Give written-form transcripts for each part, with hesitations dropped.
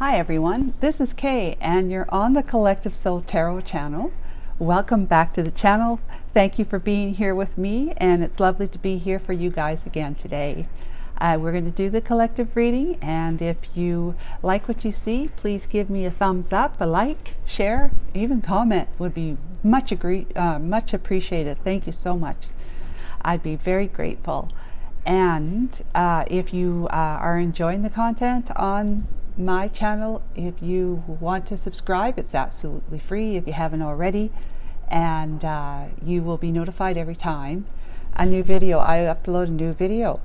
Hi everyone, this is Kay and you're on the Collective Soul Tarot channel. Welcome back to the channel. Thank you for being here with me, and it's lovely to be here for you guys again today. We're going to do the collective reading, and if you like what you see, please give me a thumbs up, a like, share, even comment would be much appreciated. Thank you so much. I'd be very grateful. And if you are enjoying the content on my channel, if you want to subscribe, it's absolutely free if you haven't already, and you will be notified every time I upload a new video.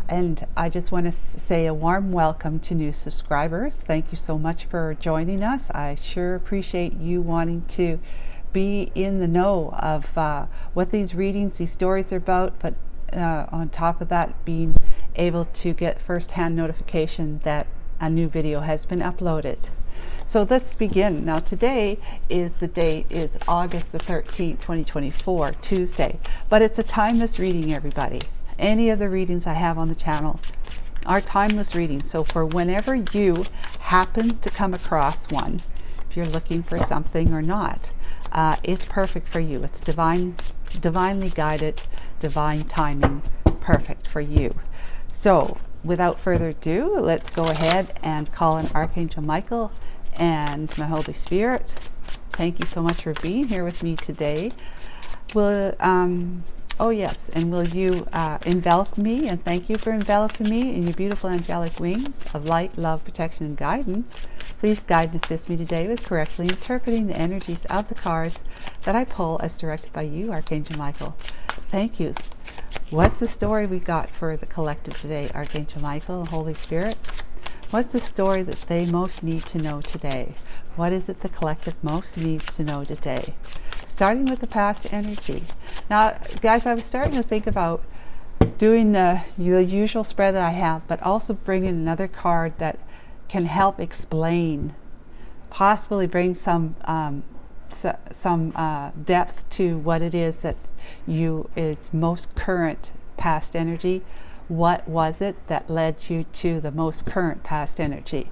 And I just want to say a warm welcome to new subscribers. Thank you so much for joining us. I sure appreciate you wanting to be in the know of what these readings, these stories are about, but on top of that, being able to get first-hand notification that a new video has been uploaded. So let's begin. Now today is the date is August the 13th, 2024, Tuesday, but it's a timeless reading, everybody. Any of the readings I have on the channel are timeless readings. So for whenever you happen to come across one, if you're looking for something or not, it's perfect for you. It's divinely guided, divine timing, perfect for you. So without further ado, let's go ahead and call in Archangel Michael and my Holy Spirit. Thank you so much for being here with me today. Oh yes, and will you envelop me, and thank you for enveloping me in your beautiful angelic wings of light, love, protection, and guidance. Please guide and assist me today with correctly interpreting the energies of the cards that I pull as directed by you, Archangel Michael. Thank you. What's the story we got for the collective today, Archangel Michael, Holy Spirit? What's the story that they most need to know today? What is it the collective most needs to know today? Starting with the past energy. Now, guys, I was starting to think about doing the usual spread that I have, but also bringing another card that can help explain, possibly bring some depth to what it is that is most current past energy. What was it that led you to the most current past energy?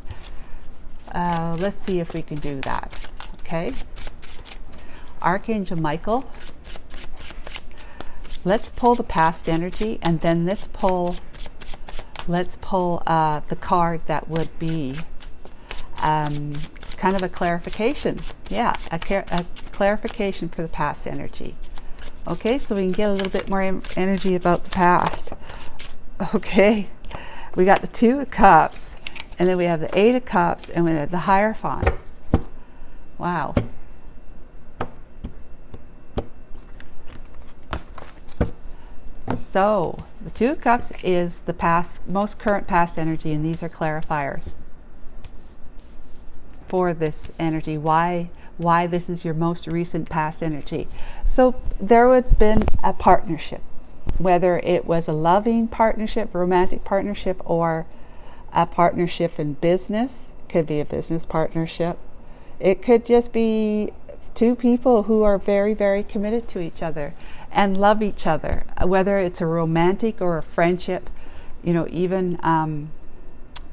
Let's see if we can do that. Okay, Archangel Michael, let's pull the past energy, and then let's pull the card that would be kind of a clarification. Yeah, a clarification for the past energy. Okay, so we can get a little bit more energy about the past. Okay, we got the Two of Cups, and then we have the Eight of Cups, and we have the Hierophant. Wow. So the Two of Cups is the past, most current past energy, and these are clarifiers for this energy. Why this is your most recent past energy. So there would have been a partnership, whether it was a loving partnership, romantic partnership, or a partnership in business. Could be a business partnership. It could just be two people who are very, very committed to each other and love each other, whether it's a romantic or a friendship, even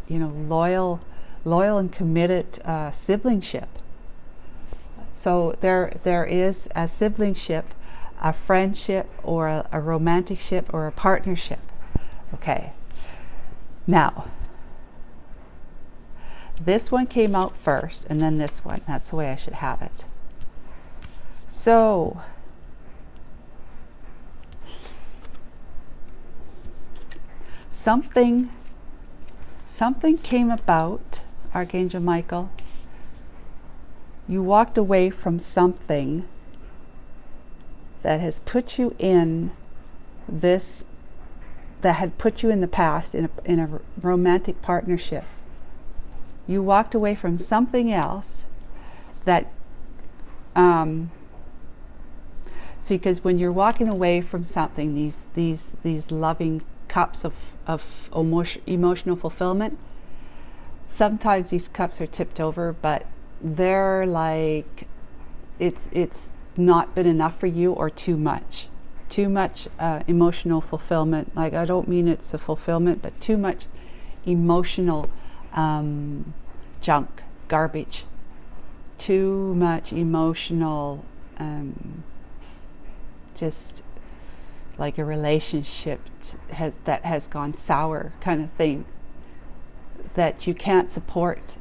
loyal and committed siblingship. So there is a siblingship, a friendship, or a romantic ship, or a partnership. Okay, now this one came out first, and then this one. That's the way I should have it. So something came about, Archangel Michael. You walked away from something that has put you in this, that had put you in the past in a romantic partnership. You walked away from something else that see, because when you're walking away from something, these loving cups of emotional fulfillment, sometimes these cups are tipped over, but they're like it's not been enough for you, or too much emotional fulfillment. Like, I don't mean it's a fulfillment, but too much emotional junk, garbage, too much emotional, just like a relationship that has gone sour kind of thing, that you can't support.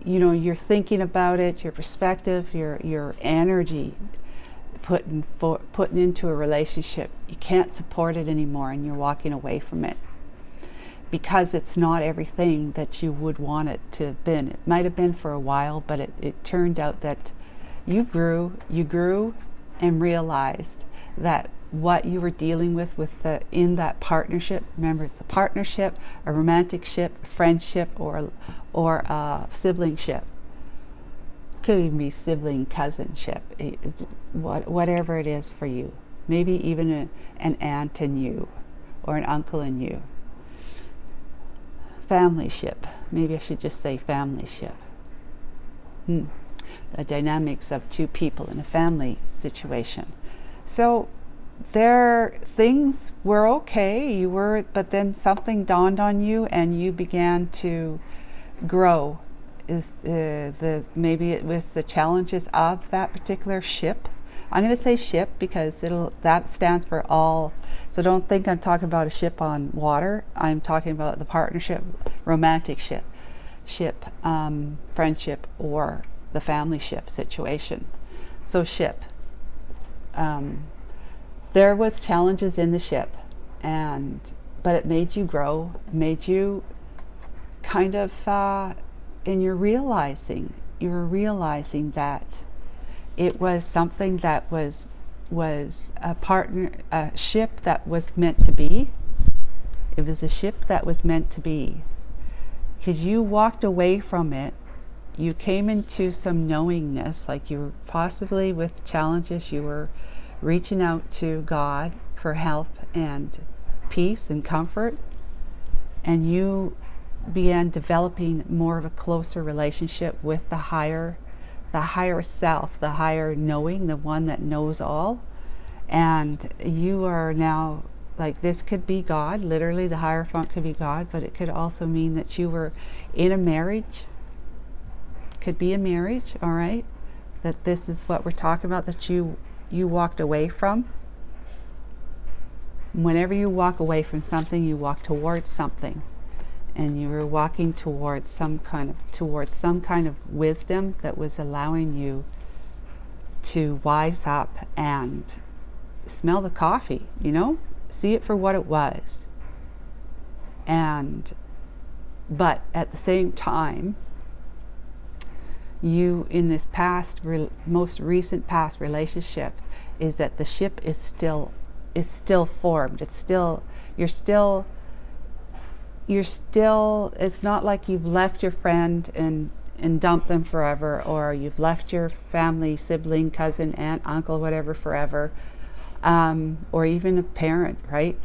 You know, you're thinking about it, your perspective, your energy putting into a relationship, you can't support it anymore, and you're walking away from it because it's not everything that you would want it to have been. It might have been for a while, but it turned out that you grew and realized that what you were dealing with in that partnership, remember, it's a partnership, a romantic ship, a friendship, or a sibling ship. Could even be sibling cousinship, whatever it is for you. Maybe even an aunt in you, or an uncle in you. Family ship. Maybe I should just say family ship. The dynamics of two people in a family situation. So things were okay. But then something dawned on you, and you began to grow. Maybe it was the challenges of that particular ship. I'm going to say ship because that stands for all. So don't think I'm talking about a ship on water. I'm talking about the partnership, romantic ship, friendship, or the family ship situation. So ship. There was challenges in the ship, but it made you grow, made you kind of, and you were realizing that it was something that was a ship that was meant to be. It was a ship that was meant to be, because you walked away from it. You came into some knowingness, like you were possibly with challenges, you were reaching out to God for help and peace and comfort, and you began developing more of a closer relationship with the higher self, the higher knowing, the one that knows all. And you are now, like, this could be God, literally the Hierophant could be God, but it could also mean that you were in a marriage. Could be a marriage, all right? That this is what we're talking about, that you walked away from. Whenever you walk away from something, you walk towards something. And you were walking towards some kind of wisdom that was allowing you to wise up and smell the coffee, see it for what it was. But at the same time, you, in this most recent past relationship, is that the ship is still formed. It's not like you've left your friend and dumped them forever, or you've left your family, sibling, cousin, aunt, uncle, whatever, forever, or even a parent, right?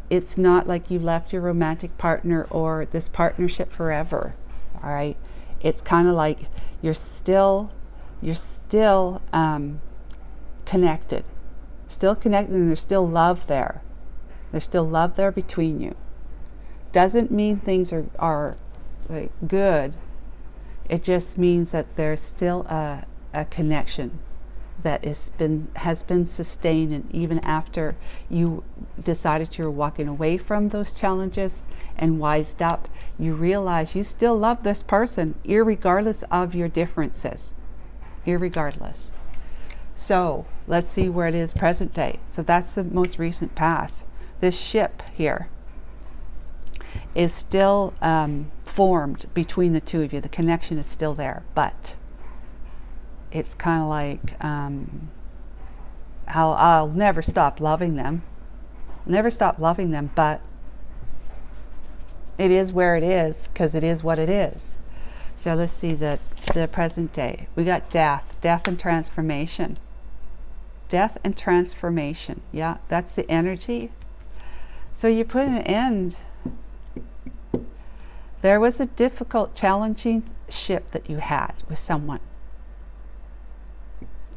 It's not like you left your romantic partner or this partnership forever, all right? It's kind of like you're still connected, and there's still love there. There's still love there between you. Doesn't mean things are like good. It just means that there's still a connection that has been sustained, and even after you decided you were walking away from those challenges and wised up, you realize you still love this person, irregardless of your differences. Irregardless. So let's see where it is present day. So that's the most recent past. This ship here is still formed between the two of you. The connection is still there, but it's kind of like I'll never stop loving them. But it is where it is, because it is what it is. So let's see the present day. We got death and transformation. Death and transformation. Yeah, that's the energy. So you put an end. There was a difficult, challenging ship that you had with someone.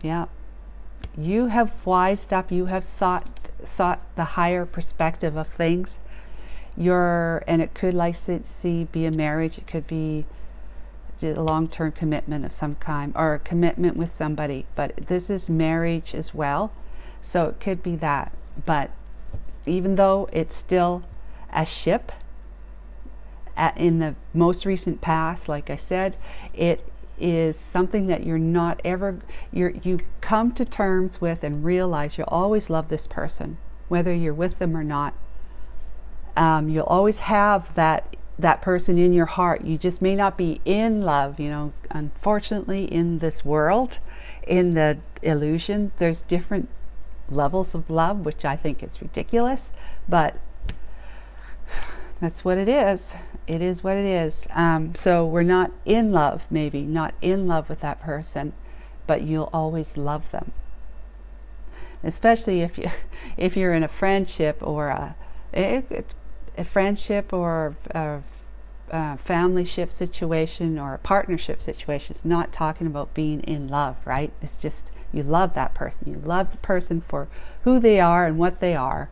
Yeah. You have wised up. You have sought the higher perspective of things. and it could, like, see, be a marriage. It could be a long-term commitment of some kind, or a commitment with somebody, but this is marriage as well, so it could be that. But even though it's still a ship, in the most recent past, like I said, it is something that you're not ever, you come to terms with and realize you'll always love this person, whether you're with them or not. You'll always have that person in your heart. You just may not be in love. You know, unfortunately, in this world, in the illusion, there's different levels of love, which I think is ridiculous, but that's what it is. It is what it is. So we're not in love, maybe not in love with that person, but you'll always love them. Especially if you're in a friendship, or a friendship, or a family-ship situation, or a partnership situation. It's not talking about being in love, right? It's just you love that person. You love the person for who they are and what they are,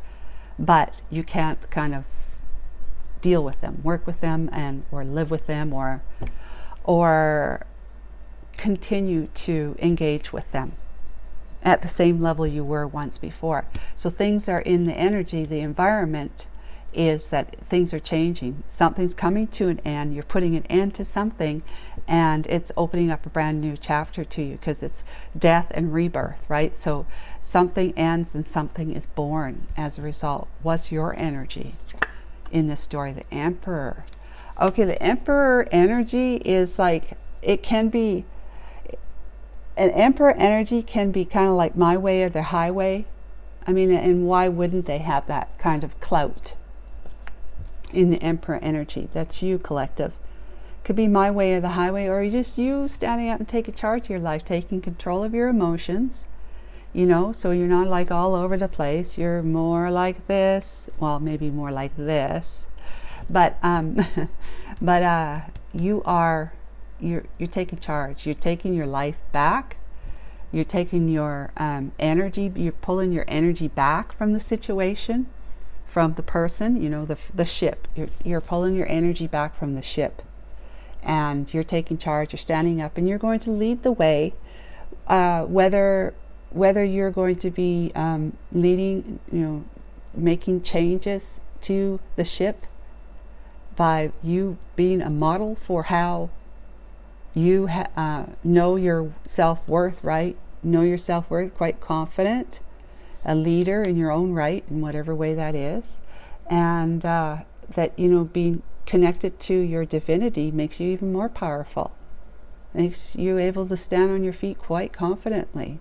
but you can't kind of deal with them, work with them, or live with them, or continue to engage with them at the same level you were once before. So things are in the energy, the environment is that things are changing. Something's coming to an end. You're putting an end to something, and it's opening up a brand new chapter to you, because it's death and rebirth, right? So something ends and something is born as a result. What's your energy in this story? The Emperor. Okay, the Emperor energy is like, it can be, an Emperor energy can be kind of like my way or the highway. I mean, and why wouldn't they have that kind of clout in the Emperor energy? That's you, collective. Could be my way or the highway, or just you standing up and taking charge of your life, taking control of your emotions, you know, so you're not like all over the place. You're more like this, well, maybe more like this, but you're taking charge. You're taking your life back. You're taking your energy, you're pulling your energy back from the situation, from the person, you know, the ship. You're pulling your energy back from the ship, and you're taking charge. You're standing up, and you're going to lead the way, whether you're going to be leading, you know, making changes to the ship by you being a model for how you know your self-worth, right? Know your self-worth, quite confident, a leader in your own right, in whatever way that is. And that, you know, being connected to your divinity makes you even more powerful. Makes you able to stand on your feet quite confidently,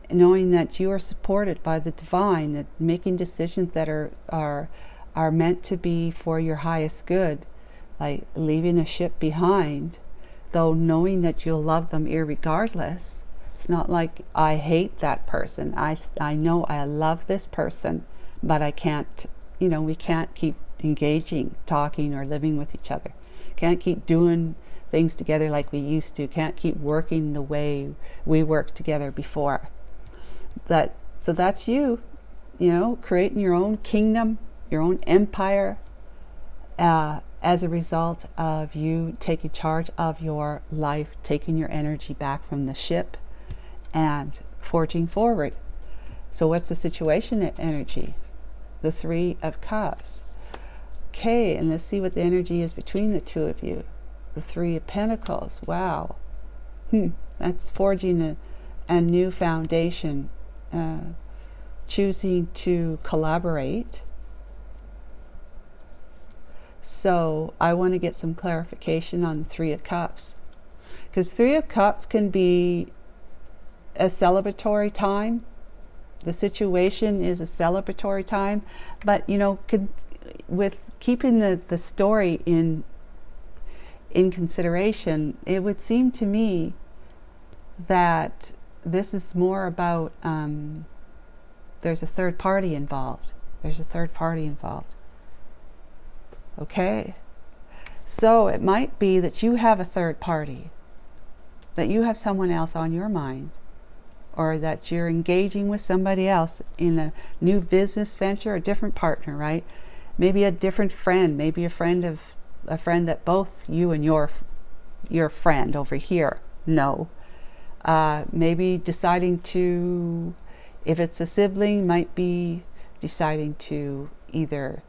knowing that you are supported by the divine, that making decisions that are meant to be for your highest good, like leaving a ship behind, though knowing that you'll love them irregardless. It's not like I hate that person. I know I love this person, but I can't, you know, we can't keep engaging, talking, or living with each other. Can't keep doing things together like we used to. Can't keep working the way we worked together before. So that's you, you know, creating your own kingdom, your own empire, as a result of you taking charge of your life, taking your energy back from the ship and forging forward. So what's the situation at energy? The Three of Cups. Okay, and let's see what the energy is between the two of you. The Three of Pentacles. Wow. That's forging a new foundation, choosing to collaborate. So I want to get some clarification on the Three of Cups, because Three of Cups can be a celebratory time. The situation is a celebratory time, but, you know, with keeping the story in consideration, it would seem to me that this is more about there's a third party involved. There's a third party involved. Okay, so it might be that you have a third party, that you have someone else on your mind, or that you're engaging with somebody else in a new business venture, a different partner, right? maybe a different friend, maybe a friend that both you and your friend over here know. Maybe deciding to, if it's a sibling, might be deciding to either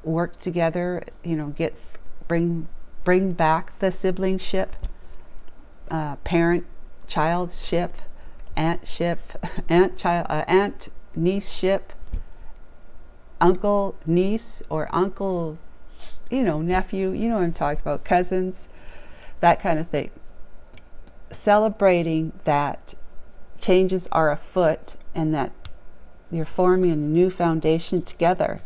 work together, bring back the siblingship, parent-child-ship, aunt-ship, aunt-niece-ship, uncle-niece, or uncle, nephew, you know what I'm talking about, cousins, that kind of thing. Celebrating that changes are afoot and that you're forming a new foundation together.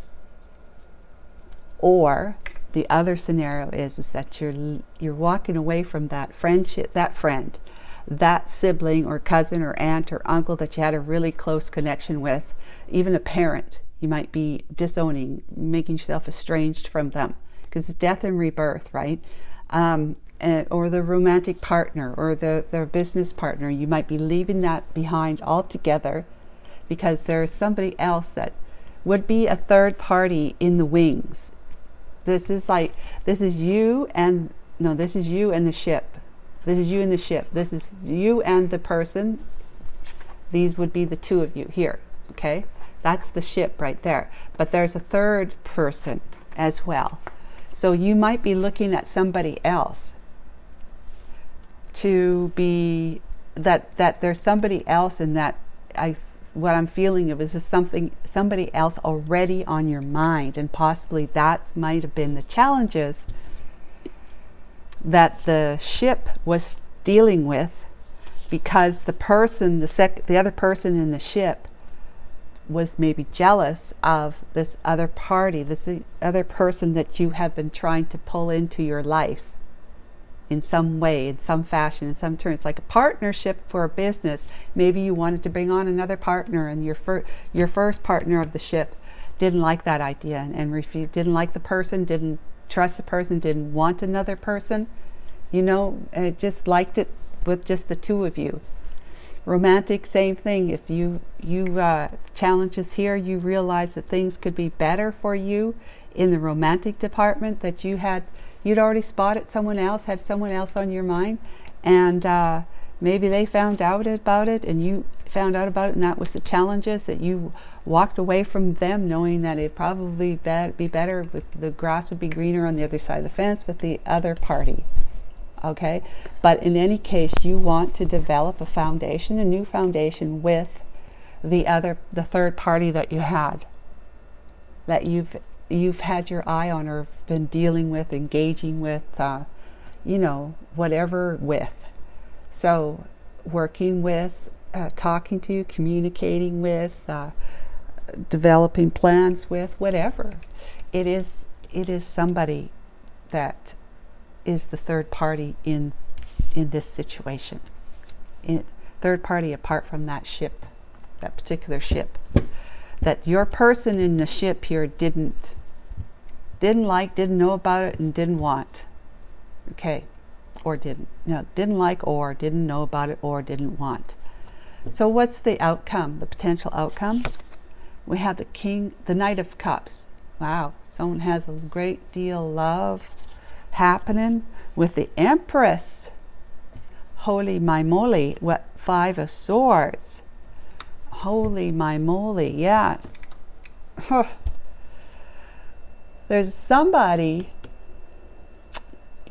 Or the other scenario is that you're walking away from that friendship, that friend, that sibling or cousin or aunt or uncle that you had a really close connection with, even a parent. You might be disowning, making yourself estranged from them, because it's death and rebirth, right? Or the romantic partner or the business partner. You might be leaving that behind altogether because there's somebody else that would be a third party in the wings. This is you and the ship. This is you and the ship. This is you and the person. These would be the two of you here, okay? That's the ship right there. But there's a third person as well. So you might be looking at somebody else to be, that there's somebody else, and that what I'm feeling of is somebody else already on your mind, and possibly that might have been the challenges that the ship was dealing with, because the other person in the ship was maybe jealous of this other party, this other person that you have been trying to pull into your life in some way, in some fashion, in some terms. Like a partnership for a business. Maybe you wanted to bring on another partner, and your first partner of the ship didn't like that idea and refused, didn't like the person, didn't trust the person, didn't want another person, just liked it with just the two of you. Romantic, same thing. If you challenges here, you realize that things could be better for you in the romantic department, that you'd already spotted someone else, had someone else on your mind, and maybe they found out about it and you found out about it, and that was the challenges, that you walked away from them knowing that it'd probably be better, with the grass would be greener on the other side of the fence with the other party. Okay, but in any case, you want to develop a new foundation with the third party that you had, that you've had your eye on or been dealing with, engaging with, whatever with. So working with, talking to, communicating with, developing plans with, whatever. It is somebody that is the third party in this situation. Third party apart from that ship, that particular ship, that your person in the ship here didn't like, didn't know about it, and didn't want. Okay, or didn't like, or didn't know about it, or didn't want. So what's the outcome, the potential outcome? We have the Knight of Cups. Wow, someone has a great deal of love happening with the Empress. Holy my moly, what, Five of Swords. Holy my moly, yeah. There's somebody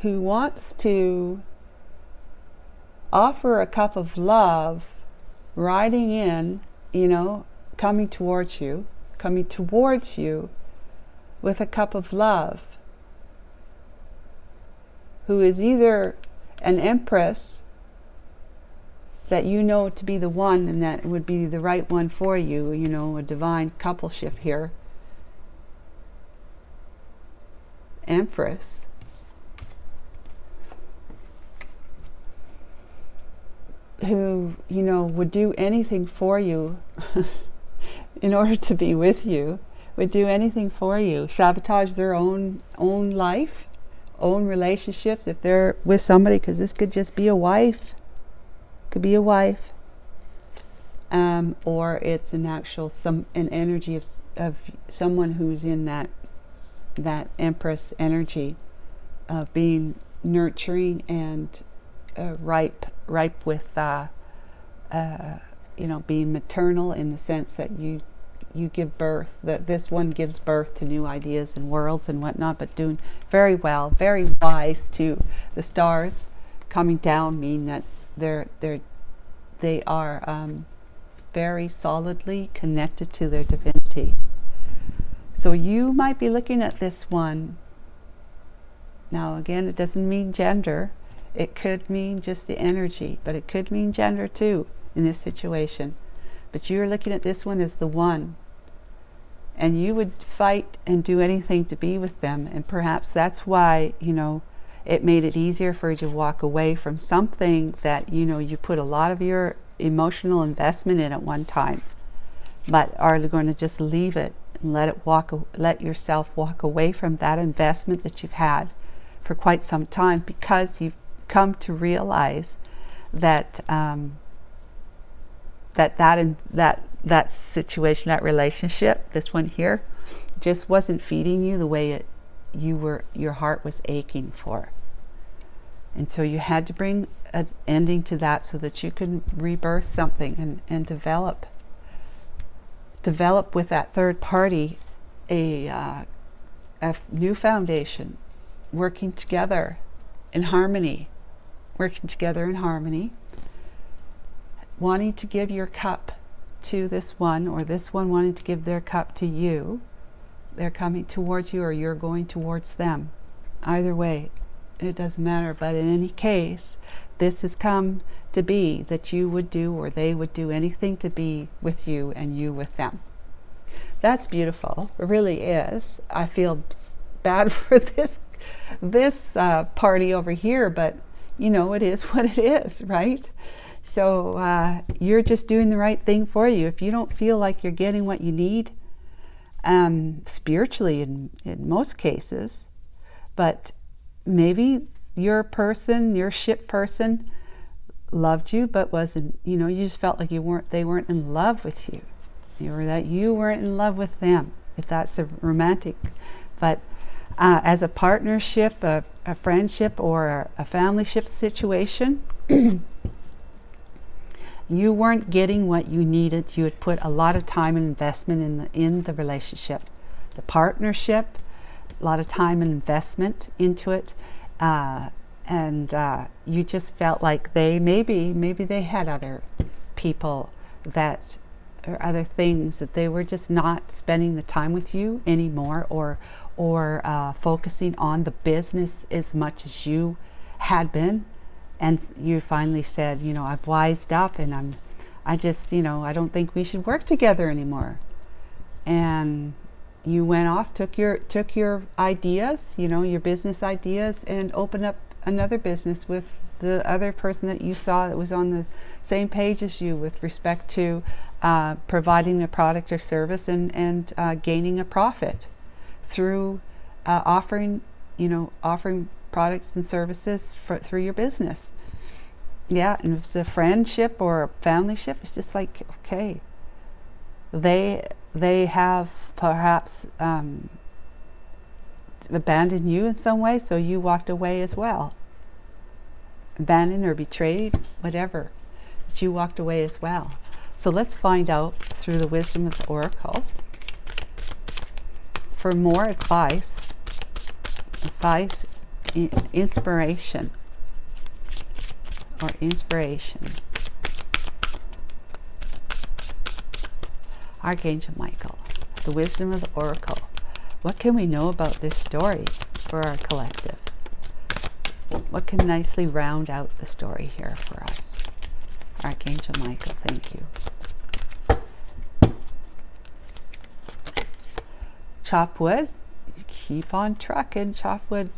who wants to offer a cup of love, riding in, coming towards you with a cup of love, who is either an Empress that you know to be the one, and that would be the right one for you, a divine coupleship here. Empress. Who, would do anything for you in order to be with you, would do anything for you, sabotage their own life, own relationships if they're with somebody, because this could just be a wife, or it's an energy of someone who's in that Empress energy of being nurturing and ripe with being maternal, in the sense that you give birth, that this one gives birth to new ideas and worlds and whatnot, but doing very well, very wise too. The stars coming down mean that they are very solidly connected to their divinity. So you might be looking at this one. Now again, it doesn't mean gender. It could mean just the energy, but it could mean gender too in this situation. But you're looking at this one as the one. And you would fight and do anything to be with them. And perhaps that's why, it made it easier for you to walk away from something that, you put a lot of your emotional investment in at one time, but are going to just leave it and let yourself walk away from that investment that you've had for quite some time, because you've come to realize that that situation, that relationship, this one here, just wasn't feeding you the way your heart was aching for. And so you had to bring an ending to that so that you could rebirth something and develop with that third party a new foundation, working together in harmony, wanting to give your cup to this one, or this one wanting to give their cup to you. They're coming towards you, or you're going towards them. Either way, it doesn't matter. But in any case, this has come to be, that you would do, or they would do anything to be with you and you with them. That's beautiful. It really is. I feel bad for this party over here, but it is what it is, right? So you're just doing the right thing for you. If you don't feel like you're getting what you need, spiritually in most cases, but maybe your ship person loved you, but wasn't, you just felt like they weren't in love with you, or that you weren't in love with them, if that's a romantic. But as a partnership, a friendship, or a familyship situation, you weren't getting what you needed. You had put a lot of time and investment in the relationship, the partnership, a lot of time and investment into it, and you just felt like maybe they had other people or other things, that they were just not spending the time with you anymore, or focusing on the business as much as you had been. And you finally said, I've wised up, and I don't think we should work together anymore. And you went off, took your ideas, your business ideas, and opened up another business with the other person that you saw that was on the same page as you, with respect to providing a product or service and gaining a profit through offering products and services through your business. Yeah, and if it's a friendship or a familyship, it's just like, okay, they have perhaps abandoned you in some way, so you walked away as well. Abandoned or betrayed, whatever, but you walked away as well. So let's find out through the wisdom of the Oracle for more advice, inspiration. Archangel Michael, the wisdom of the Oracle. What can we know about this story for our collective? What can nicely round out the story here for us? Archangel Michael, thank you. Chop wood, keep on trucking, chop wood,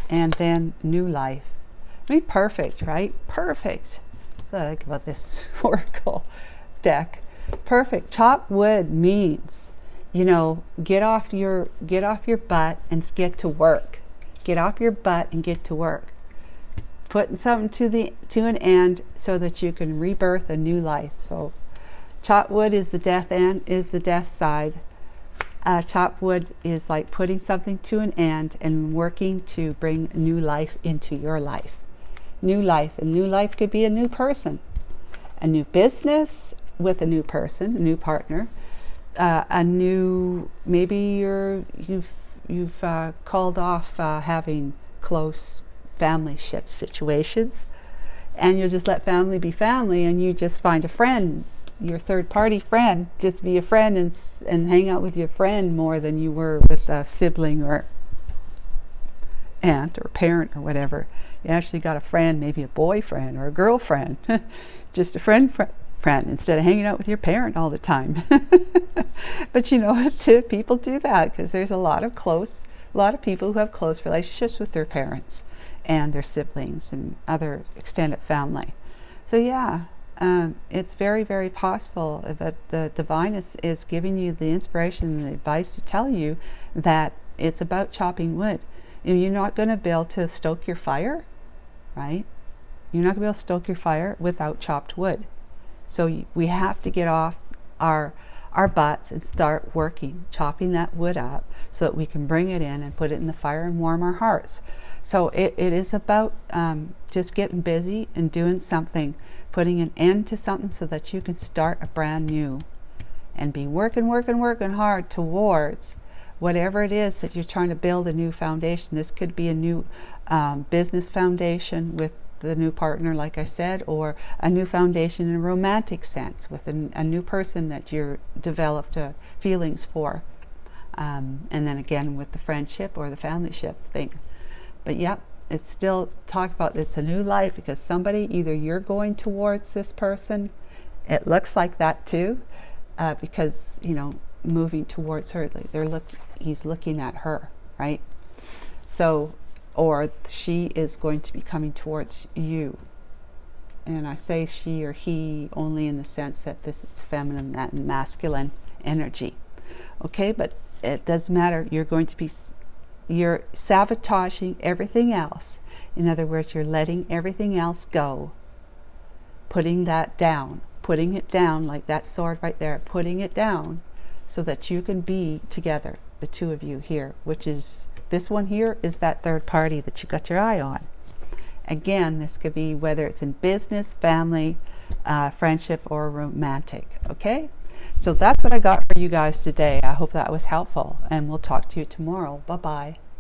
and then new life. I mean, perfect, right? Perfect. So I like about this Oracle deck. Perfect. Chop wood means, get off your butt and get to work. Get off your butt and get to work. Putting something to an end so that you can rebirth a new life. So chop wood is the death end, is the death side. Chopped wood is like putting something to an end and working to bring new life into your life. New life. And new life could be a new person, a new business with a new person, a new partner, a new, maybe you've called off having close family-ship situations, and you'll just let family be family, and you just find a friend, your third-party friend, just be a friend and hang out with your friend more than you were with a sibling or aunt or parent or whatever. You actually got a friend, maybe a boyfriend or a girlfriend, just a friend instead of hanging out with your parent all the time. But you know, people do that because there's a lot of people who have close relationships with their parents and their siblings and other extended family. So yeah, it's very, very possible that the divine is giving you the inspiration and the advice to tell you that it's about chopping wood. You're not going to be able to stoke your fire, right? You're not going to be able to stoke your fire without chopped wood. So we have to get off our butts and start working, chopping that wood up so that we can bring it in and put it in the fire and warm our hearts. So it is about just getting busy and doing something, putting an end to something so that you can start a brand new and be working hard towards whatever it is that you're trying to build a new foundation. This could be a new business foundation with the new partner, like I said, or a new foundation in a romantic sense with a new person that you're developed feelings for, and then again with the friendship or the familyship thing. But yep, it's still talk about it's a new life because somebody, either you're going towards this person, it looks like that too, because you know, moving towards her, he's looking at her, right? So, or she is going to be coming towards you. And I say she or he only in the sense that this is feminine and masculine energy. Okay, but it doesn't matter. You're sabotaging everything else. In other words, you're letting everything else go, putting that down, putting it down like that sword right there, putting it down so that you can be together, the two of you here, which is this one here is that third party that you got your eye on. Again, this could be whether it's in business, family, friendship, or romantic. Okay? So that's what I got for you guys today. I hope that was helpful, and we'll talk to you tomorrow. Bye-bye.